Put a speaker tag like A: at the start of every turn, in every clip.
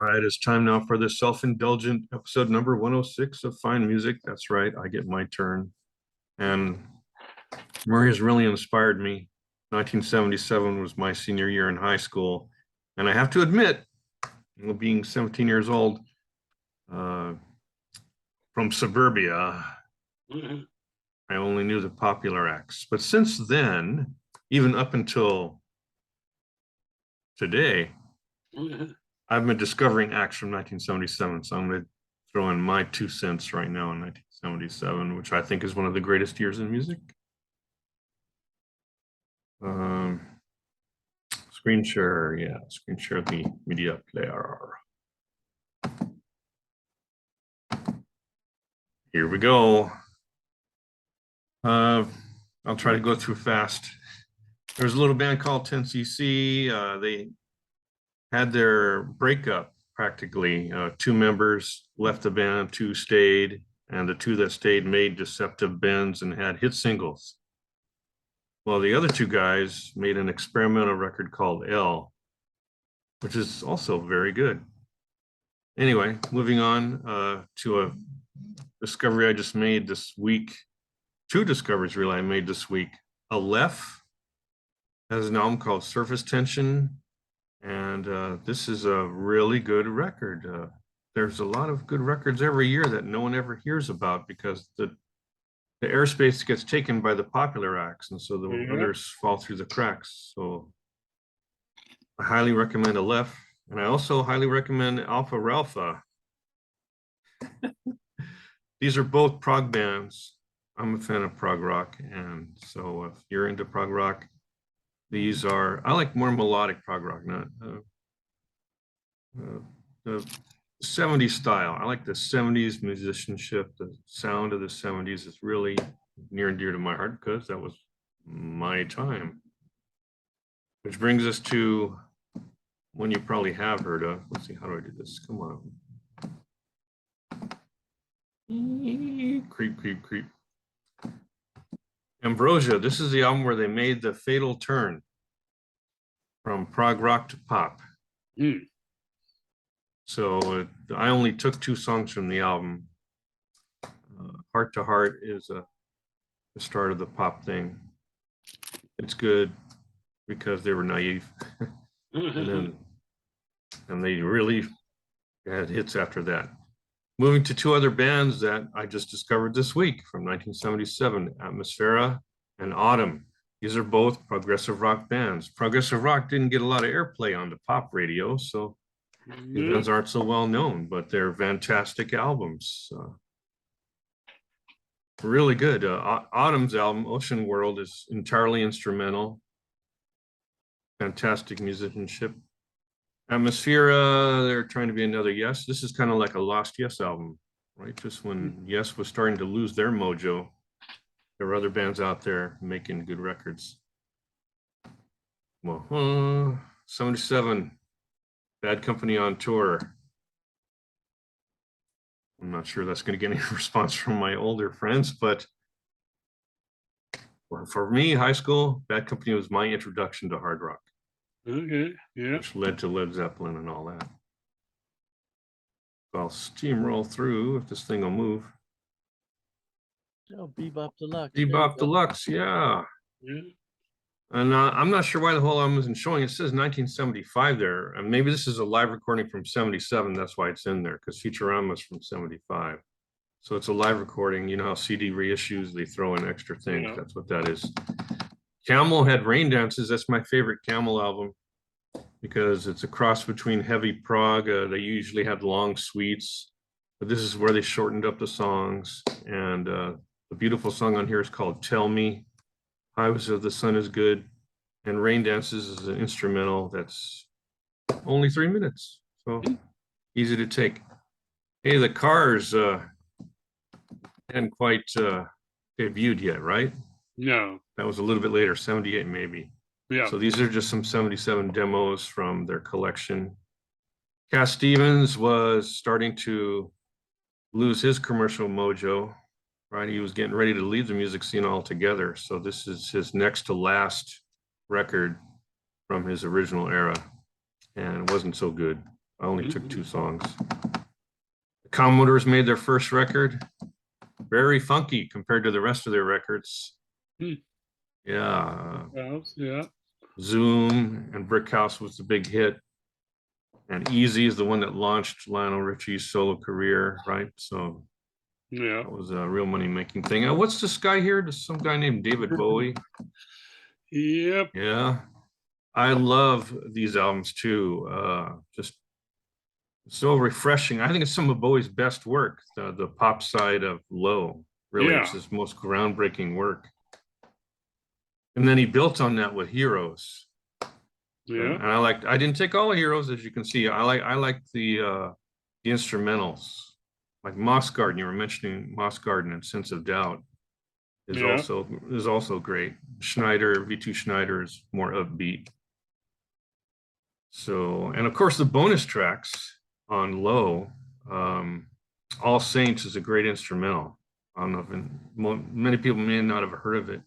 A: All right, it's time now for the self-indulgent episode number 106 of Fine Music. That's right, I get my turn. And Murray has really inspired me. 1977 was my senior year in high school. And I have to admit, being 17 years old, from suburbia, I only knew the popular acts. But since then, even up until today, I've been discovering acts from 1977, so I'm going to throw in my 2 cents right now in 1977, which I think is one of the greatest years in music. Screen share, yeah, screen share the media player. Here we go. I'll try to go through fast. There's a little band called 10cc. They had their breakup practically. 2 members left the band, 2 stayed, and the 2 that stayed made Deceptive Bends and had hit singles. Well, the other 2 guys made an experimental record called L, which is also very good. Anyway, moving on to a discovery I just made this week. 2 discoveries really I made this week. Aleph has an album called Surface Tension, and this is a really good record. There's a lot of good records every year that no one ever hears about because the airspace gets taken by the popular acts, and so the others fall through the cracks. So I highly recommend Aleph, and I also highly recommend Alpha Ralpha. These are both prog bands. I'm a fan of prog rock, and so if you're into prog rock, these are, I like more melodic prog rock, not the 70s style. I like the 70s musicianship. The sound of the 70s is really near and dear to my heart because that was my time. Which brings us to one you probably have heard of. Let's see, how do I do this? Come on. Creep, creep, creep. Ambrosia. This is the album where they made the fatal turn from prog rock to pop. So I only took 2 songs from the album. Heart to Heart is the start of the pop thing. It's good because they were naive. and they really had hits after that. Moving to 2 other bands that I just discovered this week from 1977, Atmosphera and Autumn. These are both progressive rock bands. Progressive rock didn't get a lot of airplay on the pop radio, so these bands aren't so well known, but they're fantastic albums. Really good. Autumn's album, Ocean World, is entirely instrumental. Fantastic musicianship. Atmosphera, they're trying to be another Yes. This is kind of like a lost Yes album, right? Just when Yes was starting to lose their mojo, there were other bands out there making good records. Well, 77, Bad Company on Tour. I'm not sure that's going to get any response from my older friends, but for me, high school, Bad Company was my introduction to hard rock.
B: Okay, yeah.
A: Which led to Led Zeppelin and all that. So I'll steamroll through if this thing will move.
C: Oh, Bebop Deluxe.
A: Bebop Deluxe, yeah. And I'm not sure why the whole album isn't showing. It says 1975 there. And maybe this is a live recording from 77. That's why it's in there, because Futurama's from 75. So it's a live recording. You know how CD reissues, they throw in extra things. Yeah. That's what that is. Camel had Rain Dances. That's my favorite Camel album because it's a cross between heavy prog. They usually had long suites, but this is where they shortened up the songs. And the beautiful song on here is called Tell Me. Highways of the Sun is good. And Rain Dances is an instrumental that's only 3 minutes. So easy to take. Hey, the Cars hadn't quite debuted yet, right?
B: No.
A: That was a little bit later, 78 maybe.
B: Yeah.
A: So these are just some 77 demos from their collection. Cass Stevens was starting to lose his commercial mojo, right? He was getting ready to leave the music scene altogether. So this is his next to last record from his original era, and it wasn't so good. I only took 2 songs. The Commodores made their first record. Very funky compared to the rest of their records.
B: Hmm.
A: Yeah.
B: Yeah.
A: Zoom and Brick House was the big hit. And Easy is the one that launched Lionel Richie's solo career, right? So
B: Yeah.
A: that was a real money-making thing. What's this guy here? There's some guy named David Bowie.
B: Yep.
A: Yeah. I love these albums too. Just so refreshing. I think it's some of Bowie's best work, the pop side of Low. Really,
B: Yeah.
A: it's his most groundbreaking work. And then he built on that with Heroes.
B: Yeah.
A: And I didn't take all the Heroes, as you can see. I like the instrumentals. Like Moss Garden, you were mentioning Moss Garden and Sense of Doubt is
B: Yeah.
A: also great. Schneider, V2 Schneider is more upbeat. So, and of course the bonus tracks on Low, All Saints is a great instrumental. I don't know if many people may not have heard of it.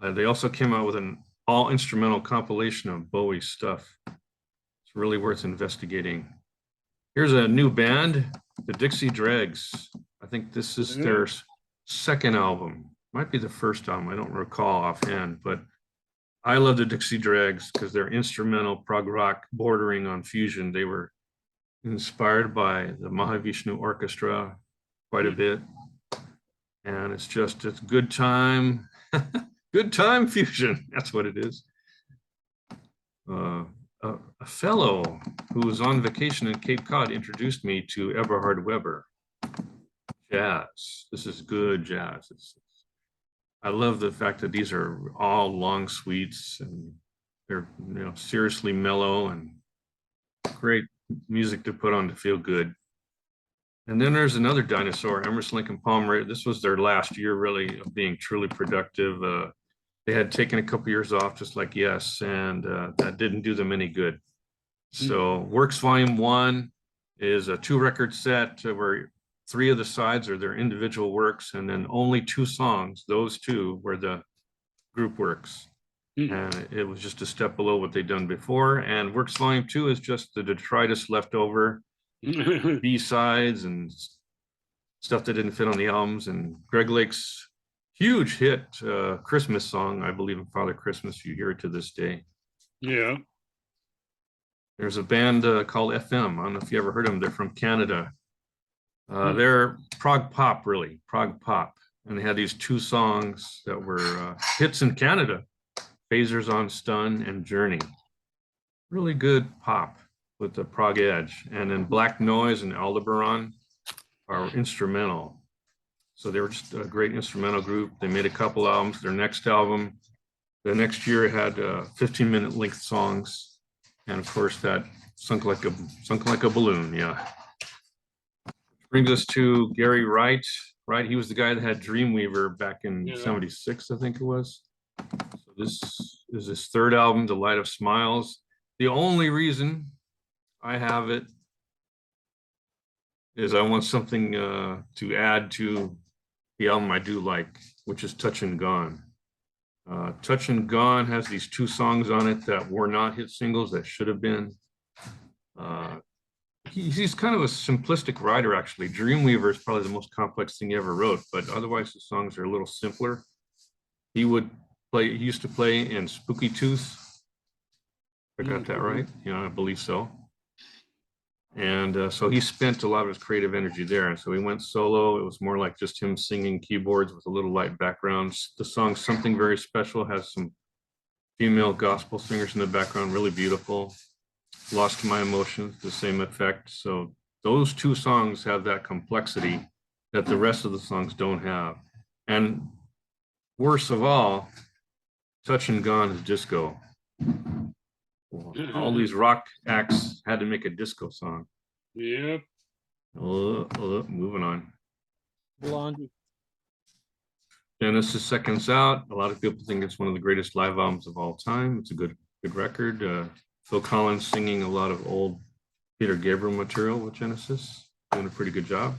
A: They also came out with an all instrumental compilation of Bowie stuff. It's really worth investigating. Here's a new band, the Dixie Dregs. I think this is their second album. Might be the first album. I don't recall offhand, but I love the Dixie Dregs because they're instrumental prog rock bordering on fusion. They were inspired by the Mahavishnu Orchestra quite a bit. And it's good time, good time fusion. That's what it is. A fellow who was on vacation in Cape Cod introduced me to Eberhard Weber. Jazz. This is good jazz. I love the fact that these are all long suites and they're seriously mellow and great music to put on to feel good. And then there's another dinosaur, Emerson, Lake and Palmer. This was their last year really of being truly productive. They had taken a couple years off, just like Yes, and that didn't do them any good. So Works Volume 1 is a 2-record set where 3 of the sides are their individual works, and then only 2 songs, those 2 were the group works. And it was just a step below what they'd done before. And Works Volume 2 is just the detritus left over, B-sides and stuff that didn't fit on the albums. And Greg Lake's huge hit Christmas song, I believe in Father Christmas, you hear it to this day.
B: Yeah.
A: There's a band called FM. I don't know if you ever heard of them. They're from Canada. They're prog pop, really, prog pop. And they had these 2 songs that were hits in Canada, Phasers on Stun and Journey. Really good pop with the prog edge. And then Black Noise and Aldebaran are instrumental. So they were just a great instrumental group. They made a couple albums. Their next album, the next year had 15-minute length songs. And of course that sunk like a balloon, yeah. Which brings us to Gary Wright. Right, he was the guy that had Dreamweaver back in '76, I think it was. So this is his 3rd album, The Light of Smiles. The only reason I have it is I want something to add to the album I do like, which is Touch and Gone. Touch and Gone has these 2 songs on it that were not hit singles that should have been. He's kind of a simplistic writer, actually. Dreamweaver is probably the most complex thing he ever wrote, but otherwise the songs are a little simpler. He used to play in Spooky Tooth. I got that right? I believe so. And so he spent a lot of his creative energy there. And so he went solo. It was more like just him singing keyboards with a little light background. The song Something Very Special has some female gospel singers in the background, really beautiful. Lost My Emotions, the same effect. So those 2 songs have that complexity that the rest of the songs don't have. And worst of all, Touch and Gone is disco. All these rock acts had to make a disco song.
B: Yep.
A: Moving on.
C: Blondie.
A: Genesis Seconds Out. A lot of people think it's one of the greatest live albums of all time. It's a good record. Phil Collins singing a lot of old Peter Gabriel material with Genesis, doing a pretty good job.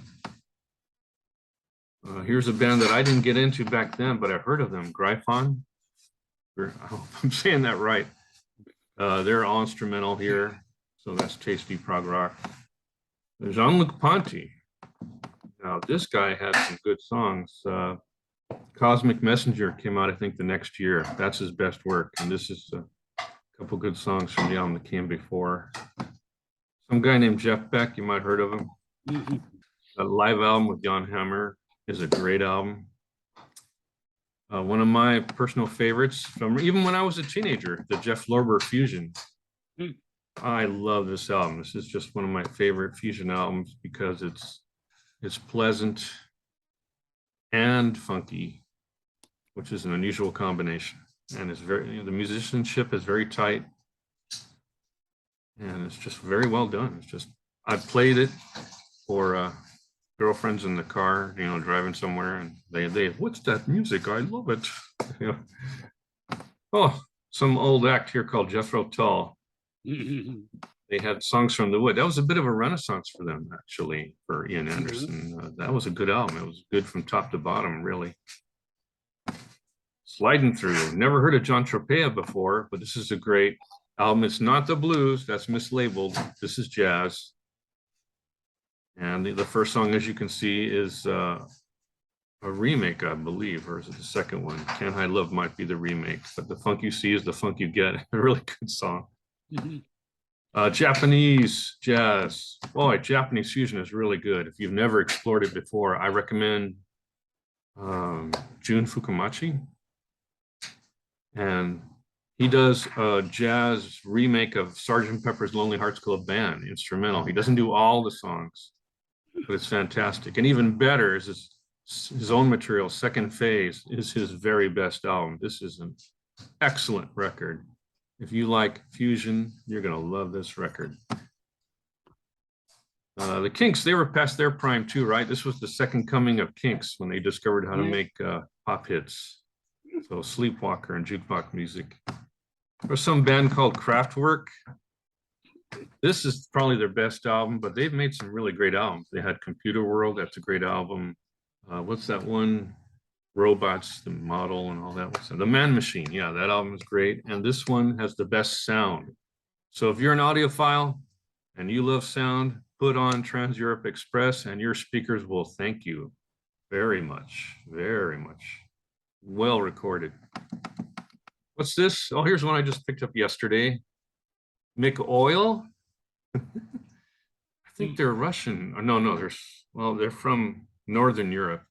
A: Here's a band that I didn't get into back then, but I heard of them, Gryphon. I hope I'm saying that right. They're all instrumental here. So that's tasty prog rock. There's Jean-Luc Ponty. Now this guy had some good songs. Cosmic Messenger came out, I think, the next year. That's his best work. And this is a couple good songs from the album that came before. Some guy named Jeff Beck, you might have heard of him. A live album with Jan Hammer is a great album. One of my personal favorites from even when I was a teenager, the Jeff Lorber Fusion. I love this album. This is just one of my favorite fusion albums because it's pleasant and funky, which is an unusual combination. And it's very, the musicianship is very tight, and it's just very well done. It's just, I played it for girlfriends in the car, driving somewhere, and they, what's that music? I love it. Oh, some old act here called Jethro Tull. They had Songs from the Wood. That was a bit of a renaissance for them, actually, for Ian Anderson. That was a good album. It was good from top to bottom, really. Sliding Through. Never heard of John Tropea before, but this is a great album. It's not the blues. That's mislabeled. This is jazz. And the first song, as you can see, is a remake, I believe, or is it the second one? Can't Hide Love might be the remake, but The Funk You See is the Funk You Get. A really good song. Japanese jazz. Boy, Japanese fusion is really good. If you've never explored it before, I recommend Jun Fukumachi. And he does a jazz remake of Sgt. Pepper's Lonely Hearts Club Band, instrumental. He doesn't do all the songs, but it's fantastic. And even better is his own material. Second Phase is his very best album. This is an excellent record. If you like fusion, you're going to love this record. The Kinks, they were past their prime too, right? This was the second coming of Kinks when they discovered how to make pop hits. So Sleepwalker and jukebox music. There's some band called Kraftwerk. This is probably their best album, but they've made some really great albums. They had Computer World, that's a great album. What's that one? Robots, the model and all that. So The Man Machine, yeah, that album is great. And this one has the best sound. So if you're an audiophile and you love sound, put on Trans Europe Express and your speakers will thank you very much, very much. Well recorded. What's this? Oh, here's one I just picked up yesterday. Mick Oil. I think they're Russian. No, they're from Northern Europe.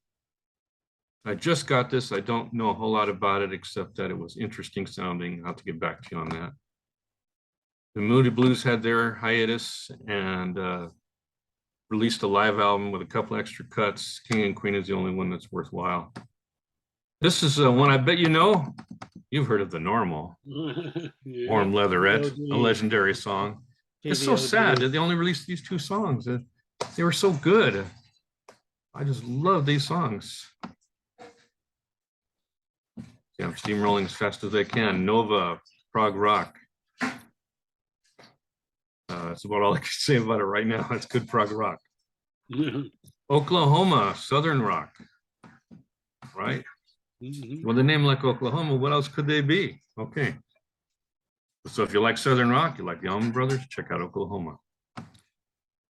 A: I just got this. I don't know a whole lot about it, except that it was interesting sounding. I'll have to get back to you on that. The Moody Blues had their hiatus and released a live album with a couple extra cuts. King and Queen is the only one that's worthwhile. This is one I bet you know. You've heard of The Normal.
B: Yeah.
A: Warm Leatherette, a legendary song. It's so sad that they only released these two songs. They were so good. I just love these songs. Yeah, I'm steamrolling as fast as I can. Nova, prog rock. That's about all I can say about it right now. It's good prog rock. Oklahoma, Southern rock. Right? With a name like Oklahoma, what else could they be? Okay. So if you like Southern rock, you like the Allman Brothers, check out Oklahoma.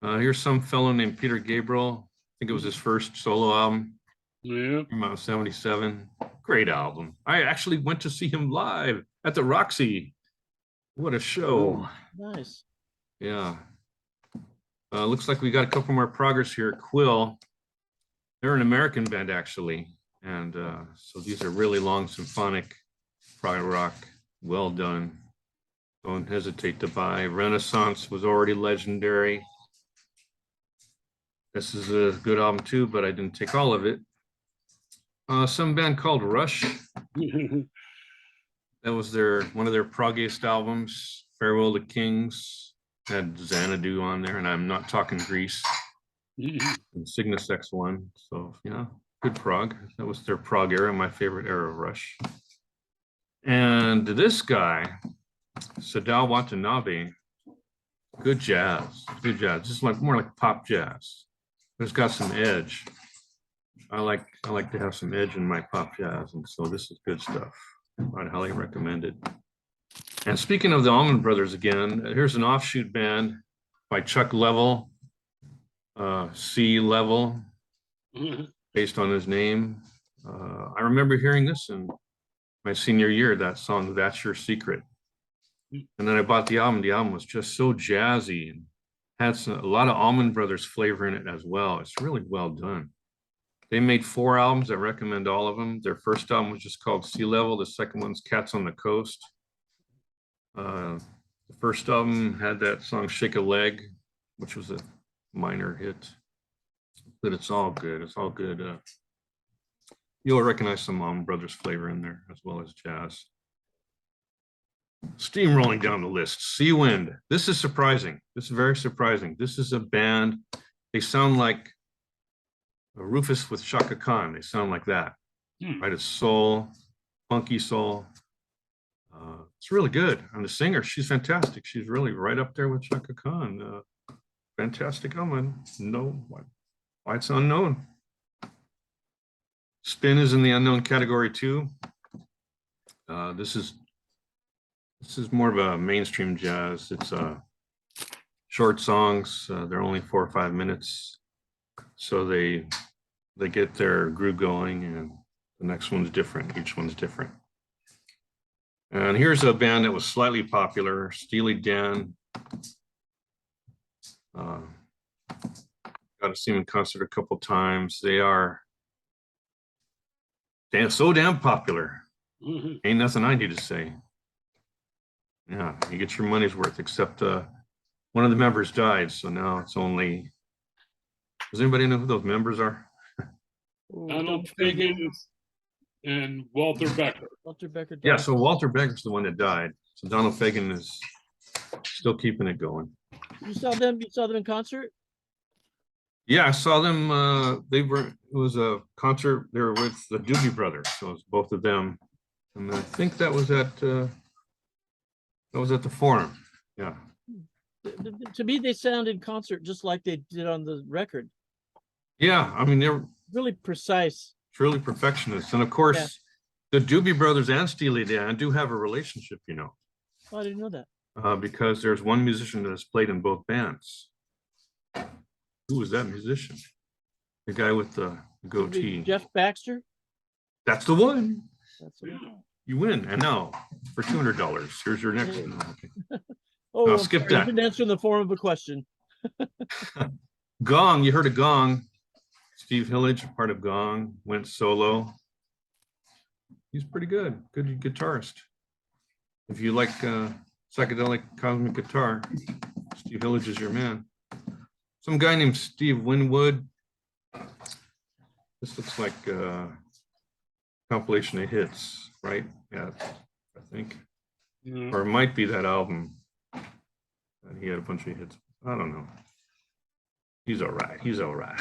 A: Here's some fellow named Peter Gabriel. I think it was his first solo album.
B: Yeah.
A: Came out in '77. Great album. I actually went to see him live at the Roxy. What a show.
C: Nice.
A: Yeah. Looks like we got a couple more progress here. Quill. They're an American band, actually. And so these are really long symphonic prog rock. Well done. Don't hesitate to buy. Renaissance was already legendary. This is a good album too, but I didn't take all of it. Some band called Rush. That was one of their proggiest albums. Farewell to Kings. Had Xanadu on there, and I'm not talking Grease. And Cygnus X1. So yeah, good prog. That was their prog era, my favorite era of Rush. And this guy, Sadao Watanabe, good jazz. Good jazz. Just like more like pop jazz. But it's got some edge. I like to have some edge in my pop jazz, and so this is good stuff. I'd highly recommend it. And speaking of the Allman Brothers again, here's an offshoot band by Chuck Level, C Level, based on his name. I remember hearing this in my senior year, that song, That's Your Secret. And then I bought the album. The album was just so jazzy and had a lot of Allman Brothers flavor in it as well. It's really well done. They made 4 albums. I recommend all of them. Their first album was just called Sea Level. The second one's Cats on the Coast. The first album had that song Shake a Leg, which was a minor hit. But it's all good. It's all good. You'll recognize some Allman Brothers flavor in there as well as jazz. Steamrolling down the list. Sea Wind. This is surprising. This is very surprising. This is a band. They sound like Rufus with Chaka Khan. They sound like that. Right? It's soul, funky soul. It's really good. And the singer, she's fantastic. She's really right up there with Chaka Khan. Fantastic album. No, why it's unknown. Spin is in the unknown category too. This is more of a mainstream jazz. It's short songs. They're only 4 or 5 minutes, so they get their groove going, and the next one's different. Each one's different. And here's a band that was slightly popular, Steely Dan. Got to see them in concert a couple times. They are so damn popular. Ain't nothing I need to say. Yeah, you get your money's worth, except one of the members died, so now it's only. Does anybody know who those members are?
B: Donald Fagen and Walter Becker.
C: Walter Becker.
A: Yeah, so Walter Becker's the one that died. So Donald Fagen is still keeping it going.
C: You saw them? You saw them in concert?
A: Yeah, I saw them. It was a concert. They were with the Doobie Brothers, so it was both of them, and I think that was at the Forum. Yeah.
C: To me, they sound in concert just like they did on the record.
A: Yeah, I mean they're
C: Really precise.
A: truly perfectionists, and of course,
C: Yeah.
A: the Doobie Brothers and Steely Dan do have a relationship, you know,
C: Oh, I didn't know that.
A: because there's one musician that has played in both bands. Who was that musician? The guy with the goatee.
C: Jeff Baxter.
A: That's the one.
C: That's it.
A: You win. And now for $200, here's your next. No, okay.
C: Oh,
A: No,
C: I'm
A: skip
C: sorry,
A: that.
C: You didn't answer in the form of a question.
A: Gong, you heard of Gong. Steve Hillage, part of Gong, went solo. He's pretty good. Good guitarist. If you like psychedelic cosmic guitar, Steve Hillage is your man. Some guy named Steve Winwood. This looks like a compilation of hits, right? Yeah, I think. Or it might be that album. And he had a bunch of hits. I don't know. He's all right. He's all right.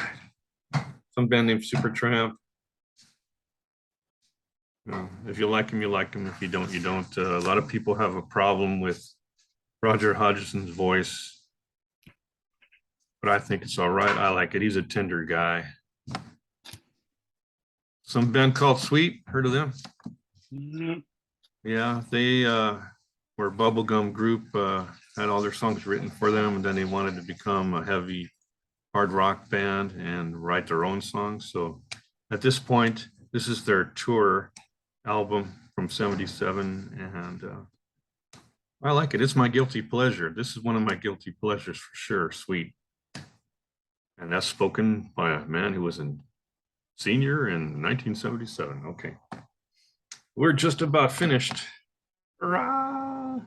A: Some band named Supertramp. You know, if you like him, you like him. If you don't, you don't. A lot of people have a problem with Roger Hodgson's voice, but I think it's all right. I like it. He's a tender guy. Some band called Sweet. Heard of them? Yeah, they were a bubblegum group. Had all their songs written for them, and then they wanted to become a heavy hard rock band and write their own songs. So at this point, this is their tour album from '77, and I like it. It's my guilty pleasure. This is one of my guilty pleasures for sure, Sweet. And that's spoken by a man who was a senior in 1977. Okay. We're just about finished. Hurrah! A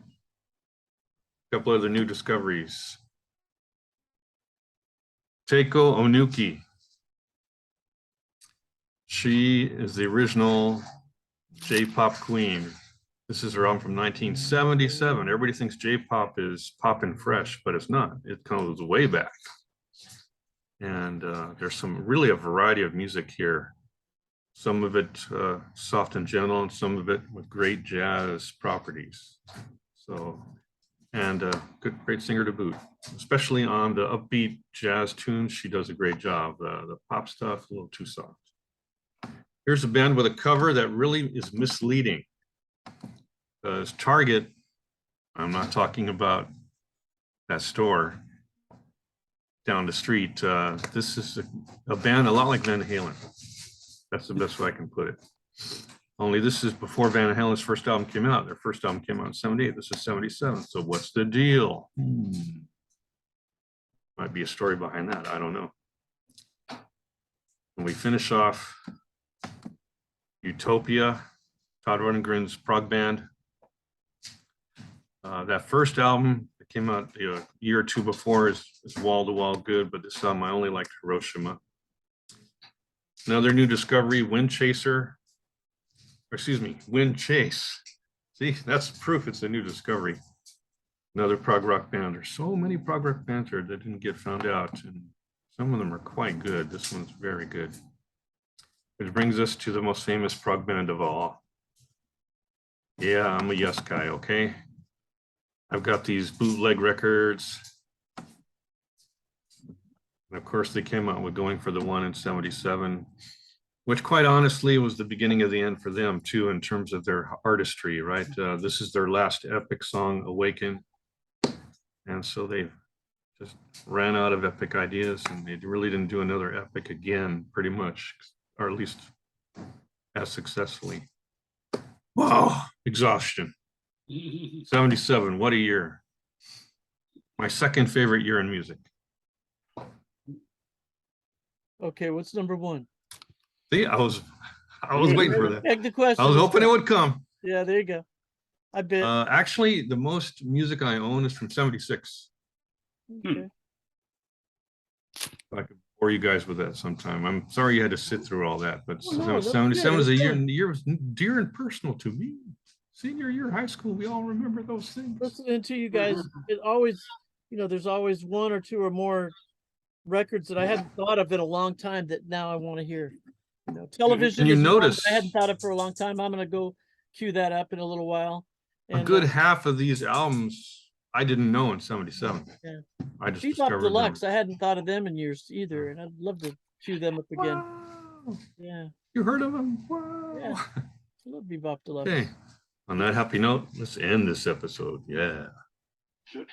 A: couple other new discoveries. Teiko Onuki. She is the original J-pop queen. This is her album from 1977. Everybody thinks J-pop is poppin' fresh, but it's not. It goes way back. And there's really a variety of music here. Some of it soft and gentle, and some of it with great jazz properties. So, and great singer to boot, especially on the upbeat jazz tunes. She does a great job. The pop stuff, a little too soft. Here's a band with a cover that really is misleading, because Target I'm not talking about that store down the street. This is a band a lot like Van Halen. That's the best way I can put it. Only this is before Van Halen's first album came out. Their first album came out in 78. This is 77. So what's the deal? Might be a story behind that. I don't know. And we finish off Utopia, Todd Rundgren's prog band. That first album that came out a year or two before is wall to wall good, but this album I only liked Hiroshima. Another new discovery, Wind Chase. See, that's proof it's a new discovery. Another prog rock band. There's so many prog rock bands here that didn't get found out, and some of them are quite good. This one's very good. Which brings us to the most famous prog band of all. Yeah, I'm a yes guy, okay? I've got these bootleg records. And of course, they came out with Going for the One in 77, which quite honestly was the beginning of the end for them too, in terms of their artistry, right? This is their last epic song, Awaken. And so they just ran out of epic ideas, and they really didn't do another epic again, pretty much, or at least as successfully. Wow, exhaustion. 77, what a year. My second favorite year in music.
C: Okay, what's number one?
A: See, I was waiting for that.
C: Beg the question.
A: I was hoping it would come.
C: Yeah, there you go. I bet.
A: Actually, the most music I own is from 76.
C: Okay.
A: I could bore you guys with that sometime. I'm sorry you had to sit through all that, but
C: Oh, no, that's
A: 77 is
C: good.
A: a year, and the year was dear and personal to me. Senior year of high school, we all remember those things.
C: Listening to you guys, it always, there's always one or two or more records that I hadn't thought of in a long time that now I want to hear. Television.
A: And you
C: is one
A: notice-
C: that I hadn't thought of for a long time. I'm gonna go cue that up in a little while.
A: A good half of these albums I didn't know in 77.
C: Yeah.
A: I just
C: Bebop
A: discovered
C: Deluxe.
A: them.
C: I hadn't thought of them in years either, and I'd love to cue them up again.
A: Wow.
C: Yeah,
A: You heard of them? Wow.
C: Yeah. I love Bebop Deluxe.
A: Okay. On that happy note, let's end this episode. Yeah.